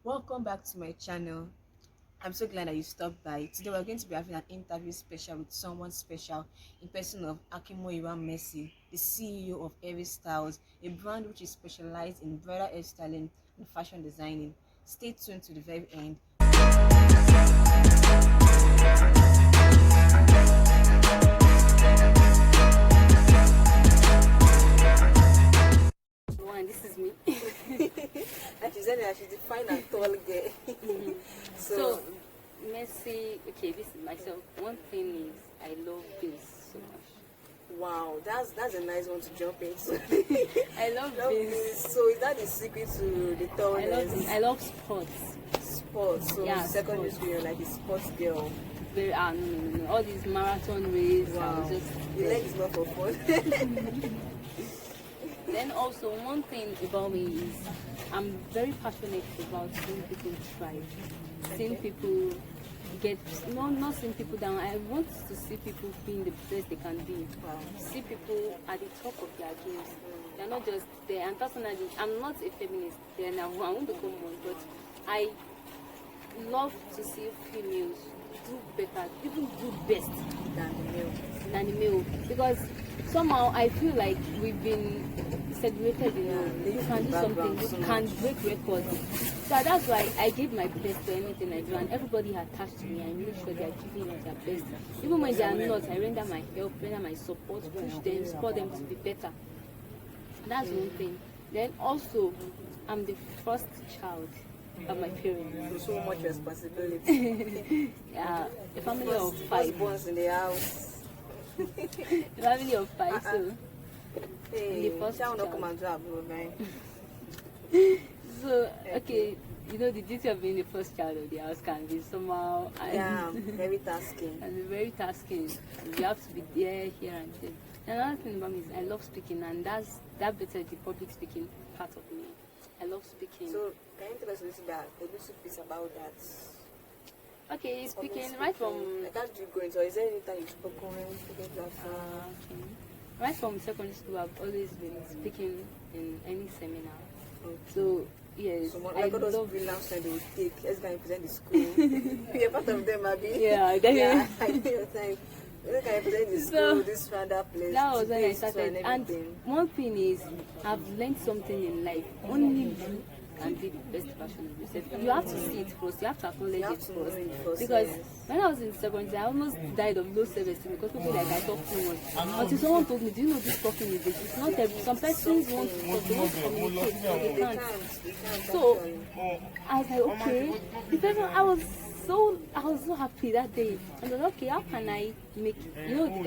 Welcome back to my channel. I'm so glad that you stopped by. Today we're going to be having an interview special with someone special in person of Akinmoyewa Mercy, the CEO of Herrie Styles, a brand which is specialized in bridal hairstyling and fashion designing. Stay tuned to the very end. This is me. And she said that she's a fine and tall girl. So, Mercy, okay, this is myself. One thing is, I love beans so much. Wow, that's a nice one to jump into. I love beans. So is that the secret to the tallness? I love sports. Sports. So Yeah, secondary sports. school, you're like a sports girl. Very no. All these marathon race. Wow. I was just The leg is not for fun. Then also one thing about me is I'm very passionate about seeing people thrive, seeing people not seeing people down. I want to see people being the best they can be. Wow. See people at the top of their games. They're not just there. And personally, I'm not a feminist. Then I won't become one, but I love to see females do better, even do best than the male, because somehow I feel like we've been segregated. You can do something, you can break records. So that's why I give my best to anything I do, and everybody attached to me, I make sure they are giving it their best. Even when they are not, I render my help, render my support, push them, support them to be better. That's one thing. Then also, I'm the first child of my parents. So much responsibility. Yeah, a family of 5. Firstborns in the house. A family of 5, so Hey, the first shall not child. come and drop, bro, man. So okay, the duty of being the first child of the house can be somehow Yeah, very tasking. and very tasking. You have to be there, here and there. Another thing about me is I love speaking, and that better the public speaking part of me. I love speaking. So, can you tell us a little bit about that? Okay, Public speaking right from Like, how did you go into it? Is there any time you've spoken speaking platform? okay. Right from secondary school, I've always been speaking in any seminar. So yes, So, I like all those love. brilliant time they will take, let's go and present the school. You're part of them, Abby. Yeah, definitely. Yeah, I know your time. Let's go and present the So, school, this round, that place. That was when I this, started. and And everything. one thing is, I've learned something in life. Only you can be the best version of yourself. You have to see it first. You have to acknowledge You have it to know it first. first, Because yes. when I was in secondary, I almost died of low self-esteem because people like I talk too much. Until someone told me, "Do you know this talking is this? It's not every. Some persons want to talk, they want to communicate, but they They can't." can't So actually. I was like, okay. The person, I was so happy that day. And I was like, okay, how can I make,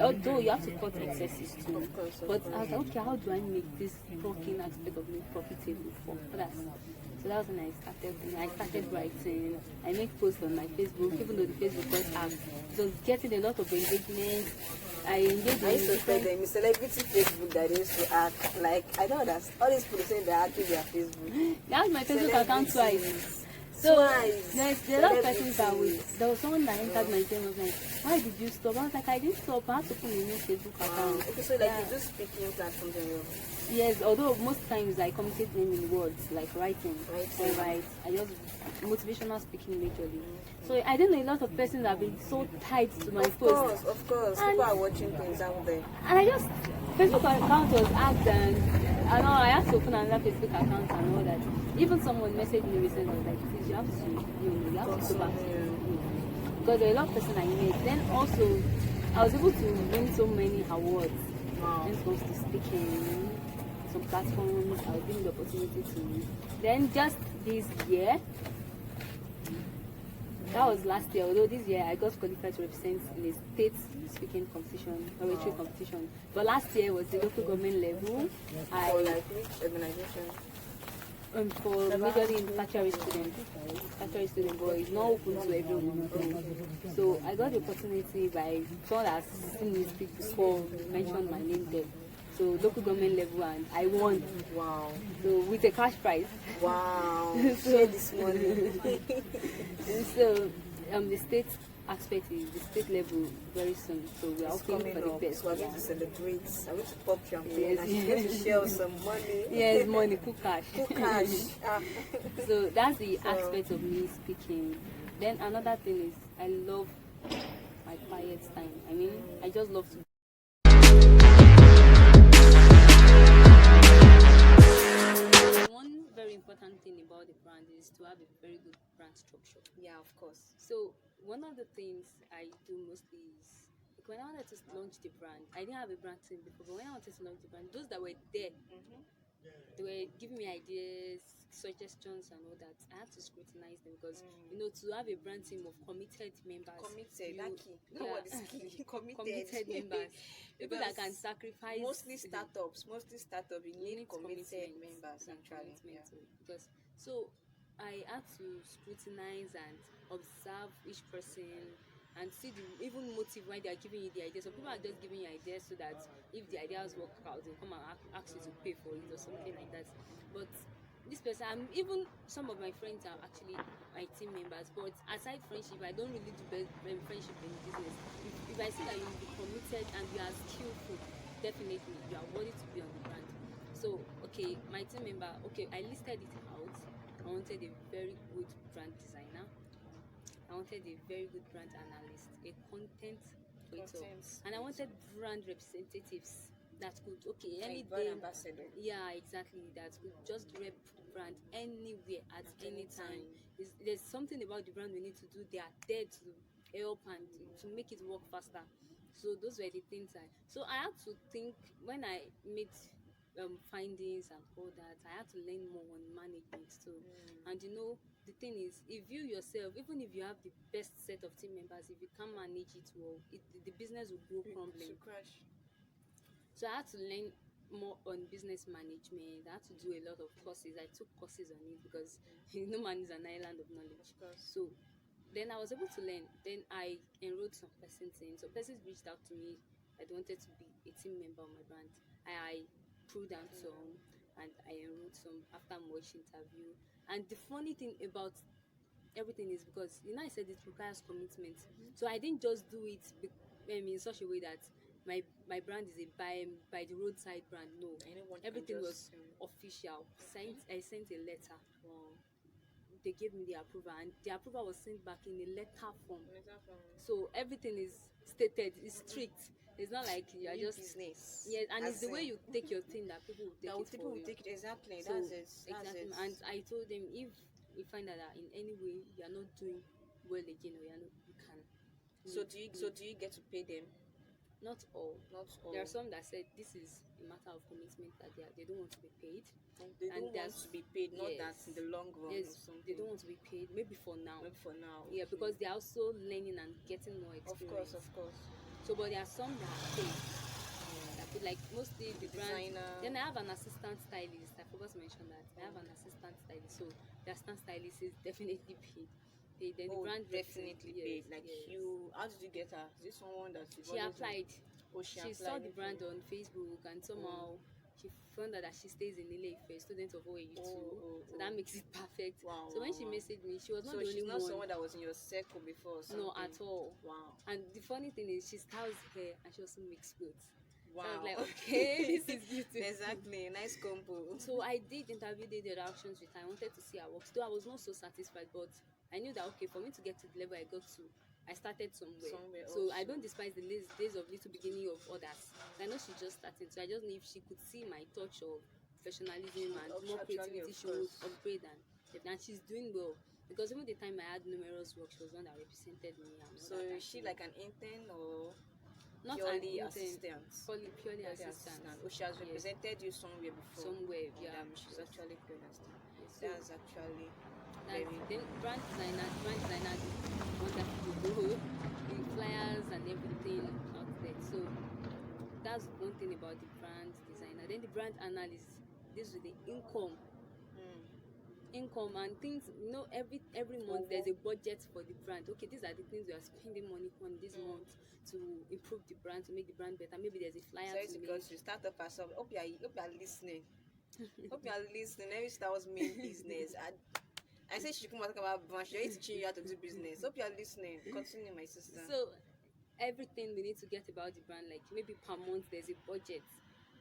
although you have to cut excesses too. Of course, of But course. I was like, okay, how do I make this talking aspect of me profitable for others? So that was when I started writing. I make posts on my Facebook, even though the Facebook was app. So getting a lot of engagement. I engaged I used to in tell them, it's celebrity Facebook that they used to act. Like, I don't understand. All these people saying they're acting their Facebook. That's my Facebook account twice. Celebrities. So Twice. there's a lot of persons that Celebrities. there was someone that entered my DM and was like, why did you stop? I was like, I didn't stop. I had to open a new Facebook account. Okay, so like Yeah. you do speaking platforms on your Yes, although most times I communicate them in words, like writing. Writing. I just motivational speaking majorly. So I don't know, a lot of persons have been so tied to my post. Of course. And- People are watching things out there. And I just, Facebook account was hacked, and I know I had to open another Facebook account and all that. Even someone messaged me recently, was like, please, you have to go back to Facebook. Because there are a lot of persons I met. Then also, I was able to win so many awards Wow. when it comes to speaking, some platforms. I was given the opportunity to. Then just this year, that was last year, although this year I got qualified to represent in a state speaking competition, oratory competition. But last year was the local government level. For like which organization? For majorly in tertiary students, but it's not open to everyone. So I got the opportunity by someone that has seen me speak before, mentioned my name there. So local government level, and I won. Wow. So with a cash prize. Wow. Share this money. And so the state aspect is the state level very soon. So we are It's hoping coming for the up. best. So we're going to celebrate. I'm going to pop champagne Yes. and she's going to share some money. Yes, money, cook cash. Cook cash. Ah. So that's the So- aspect of me speaking. Then another thing is I love my quiet time. I mean, I just love to. One very important thing about the brand is to have a very good brand structure. Yeah, of course. So one of the things I do mostly is like when I wanted to launch the brand, I didn't have a brand team before, but when I wanted to launch the brand, those that were there, Mm-hmm. they were giving me ideas, suggestions, and all that. I had to scrutinize them because you know to have a brand team of committed members, Committed, you, that key. You know what is key? committed members, people that can Because sacrifice. mostly startups, you You need committed members actually. Yeah. Because so I had to scrutinize and observe each person and see the even motive why they are giving you the idea. So people are just giving you ideas so that if the ideas work out, they'll come and ask you to pay for it or something like that. But this person, even some of my friends are actually my team members. But aside friendship, I don't really do friendship in business. If I see that you'll be committed and you are skillful, definitely you are worthy to be on the brand. So okay, my team member, okay, I listed it out. I wanted a very good brand designer. I wanted a very good brand analyst, a content creator, and I wanted brand representatives that could any Like brand day. ambassador. Yeah, exactly. That could just rep brand anywhere at any time. There's something about the brand we need to do. They are there to help and to make it work faster. So those were the things So I had to think when I made findings and all that. I had to learn more on management too. And you know, the thing is, if you yourself, even if you have the best set of team members, if you can't manage it well, the business will go crumbling. To crash. So I had to learn more on business management. I had to do a lot of courses. I took courses on it because no man is an island of knowledge. Of course. So then I was able to learn. Then I enrolled some persons in. So persons reached out to me that wanted to be a team member of my brand. I pulled down some and I enrolled some after much interview. And the funny thing about everything is because I said it requires commitment. So I didn't just do it in such a way that my brand is a by the roadside brand. No, Anyone can everything just, was official. I sent a letter. They gave me the approval, and the approval was sent back in a letter form. So everything is stated, it's strict. It's not like you are just business. yes, and it's the way you take your thing that people will take That it people for will you. take it exactly. So, That's it. That's exactly. it. And I told them if we find out that in any way you are not doing well again or you can. So do you get to pay them? Not all. Not all. There are some that said this is a matter of commitment that they don't want to be paid. They and don't want to be paid. Not yes, that in the long run or yes, something. they don't want to be paid. Maybe for now. Maybe for now. Yeah, okay. because they are also learning and getting more Of experience. course. So, but there are some that are paid. That paid, like mostly the brand. Designer. Then I have an assistant stylist. I forgot to mention that. I have an assistant stylist. So the assistant stylist is definitely paid. Then the brand definitely paid. yes, Like yes. you, how did you get her? Is this someone that She applied. Oh, She saw the brand on Facebook and somehow she found out that she stays in Ile-Ife, student of OAU too. So that makes it perfect. Wow. So when she messaged me, she was not So the only she's not one. someone that was in your circle before. Or something. No, at all. Wow. And the funny thing is, she styles hair and she also makes clothes. Wow. So I was like, okay, this is beautiful. Exactly. Nice combo. So I did the interactions with her. I wanted to see her work. Though I was not so satisfied, but I knew that okay, for me to get to the level I got to, I started somewhere. So I don't despise the days of little beginning of others. I know she just started, so I just knew if she could see my touch of professionalism and more creativity, she would upgrade and she's doing well. Because even the time I had numerous work, she was one that represented me. So is she like an intern or not purely an assistant? Purely assistant. Oh, she has represented you somewhere before. Somewhere, yeah. She's actually pure assistant. Yes, so That's actually then brand designer did wonderful do the flyers and everything out there. So that's one thing about the brand designer. Then the brand analyst, this is the income and things. Every month there's a budget for the brand. Okay, these are the things we are spending money on this month to improve the brand, to make the brand better. Maybe there's a flyer so to because you start up as well. Hope you are listening. Hope you are listening. Every star's main business. I said she should come and talk about brand. She's teaching you how to do business. Hope you are listening. Continue, my sister. So everything we need to get about the brand, like maybe per month there's a budget.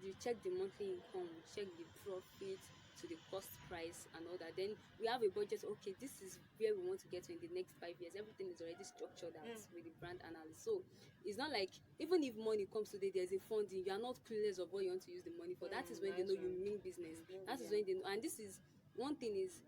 You check the monthly income, check the profit to the cost price and all that. Then we have a budget. Okay, this is where we want to get to in the next 5 years. Everything is already structured out with the brand analysis. So it's not like even if money comes today, there's a funding. You are not clueless of what you want to use the money for. That is when they know you mean business. That is when they know. And this is one thing is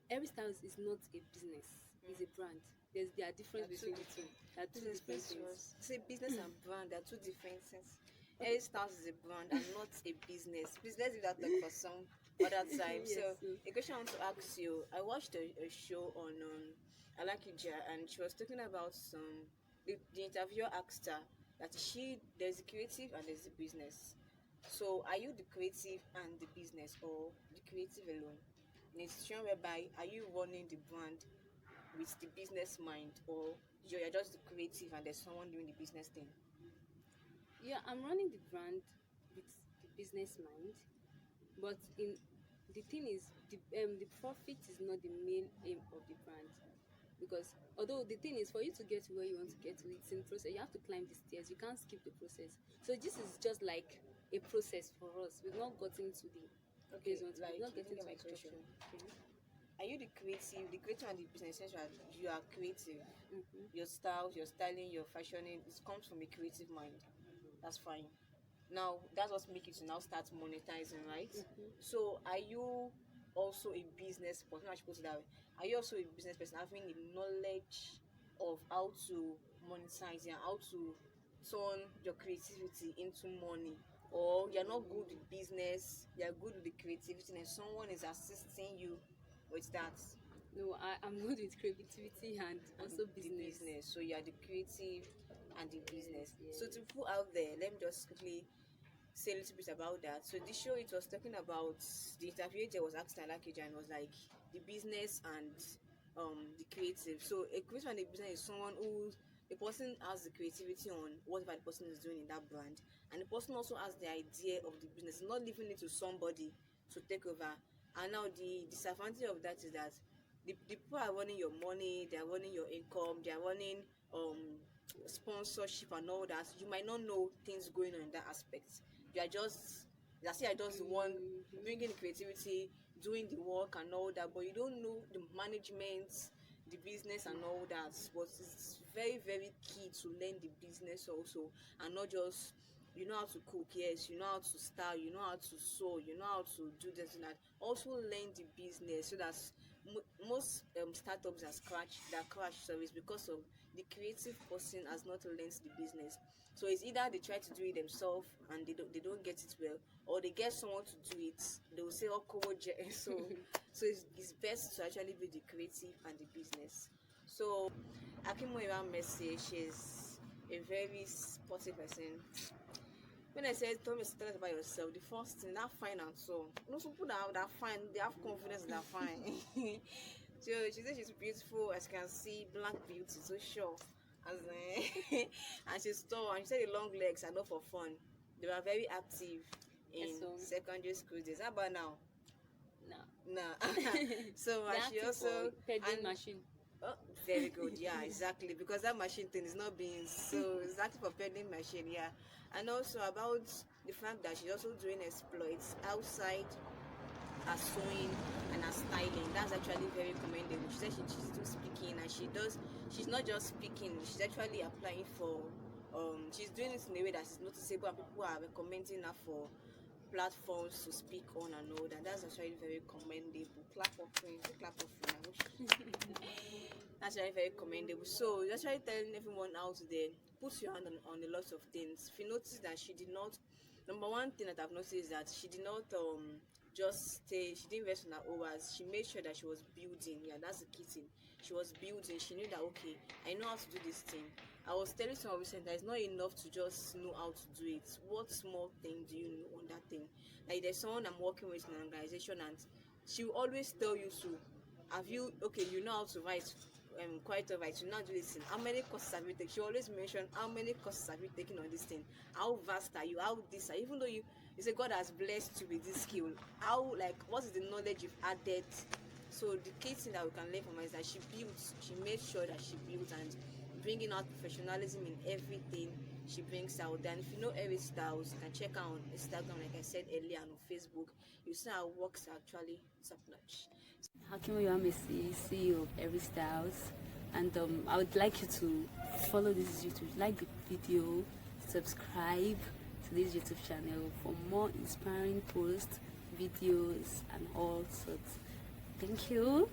Herrie Styles is not a business. It's a brand. There are difference between the two. There are two different things. Say business and brand are two different things. Herrie Styles is a brand and not a business. Please let's leave that talk for some other time. Yes, So so- a question I want to ask you. I watched a show on Alakija and she was talking about the interviewer asked her that there's a creative and there's a business. So are you the creative and the business or the creative alone? In a situation whereby are you running the brand with the business mind or you're just the creative and there's someone doing the business thing? Yeah, I'm running the brand with the business mind, but in the thing is the profit is not the main aim of the brand, because although the thing is for you to get to where you want to get to, it's in process. You have to climb the stairs. You can't skip the process. So this is just like a process for us. We've not gotten to the Okay, phase one. like We've not you gotten think to of my the question. structure. Okay. Are you the creative and the business essential? You are creative. Mm-hmm. Your style, your styling, your fashioning, it comes from a creative mind. That's fine. Now that's what makes you to now start monetizing, right? So are you also a business person? I should put it that way. Are you also a business person having the knowledge of how to monetize and how to turn your creativity into money? Or you're not good with business, you're good with the creativity and someone is assisting you with that? No, I'm good with creativity and also The business. business. So you are the creative and the business. Yes. So to put out there, let me just quickly say a little bit about that. So this show it was talking about the interviewer was asking Alakija and was like the business and the creative. So a creative and a business is someone who the person has the creativity on whatever the person is doing in that brand, and the person also has the idea of the business, not leaving it to somebody to take over. And now the disadvantage of that is that the people are running your money, they are running your income, they are running sponsorship and all that. You might not know things going on in that aspect. You are just that's it, I just the one bringing the creativity, doing the work and all that, but you don't know the management, the business and all that. But it's very very key to learn the business also, and not just you know how to cook, yes, you know how to style, you know how to sew, you know how to do this and that. Also learn the business so that most startups that crash service because of the creative person has not learned the business. So it's either they try to do it themselves and they don't get it well, or they get someone to do it. They will say oh so it's best to actually be the creative and the business. So Akinmoyewa Mercy, she's a very sporty person. When I said tell me about yourself, the first thing that fine and so some people that fine, they have confidence in that fine. So she said she's beautiful, as you can see, black beauty, so sure. As and she's tall, and she said the long legs are not for fun. They were very active in Yes, so- secondary school days. How about now? No. Nah. So They're she active also for peddling and machine. oh, very good. Yeah, exactly. Because that machine thing is not being so exactly for peddling machine. Yeah, and also about the fact that she's also doing exploits outside her sewing and her styling. That's actually very commendable. She said she's still speaking and she's not just speaking, she's actually applying for she's doing it in a way that is noticeable and people are recommending her for platforms to speak on and all that. That's actually very commendable. Clap for friends, clap for friends. That's actually very commendable. So that's actually telling everyone out there, put your hand on a lot of things. If you notice that she did not, number one thing that I've noticed is that she did not just stay, she didn't rest on her hours. She made sure that she was building. Yeah, that's the key thing. She was building. She knew that okay, I know how to do this thing. I was telling someone recently that it's not enough to just know how to do it. What small thing do you know on that thing? Like there's someone I'm working with in an organization and she will always tell you to have you okay, you know how to write quite alright, you now do this thing. How many courses have you taken? She always mention how many courses have you taken on this thing? How vast are you? How this are even though you say God has blessed you with this skill, how like what is the knowledge you've added So the key thing that we can learn from her is that she made sure that she built, and bringing out professionalism in everything she brings out. Then if you know Herrie Styles, you can check her on Instagram, like I said earlier, and on Facebook. You see her works are actually top notch. Akinmoyewa Mercy, CEO of Herrie Styles, and I would like you to follow this YouTube, like the video, subscribe to this YouTube channel for more inspiring posts, videos, and all sorts. Thank you.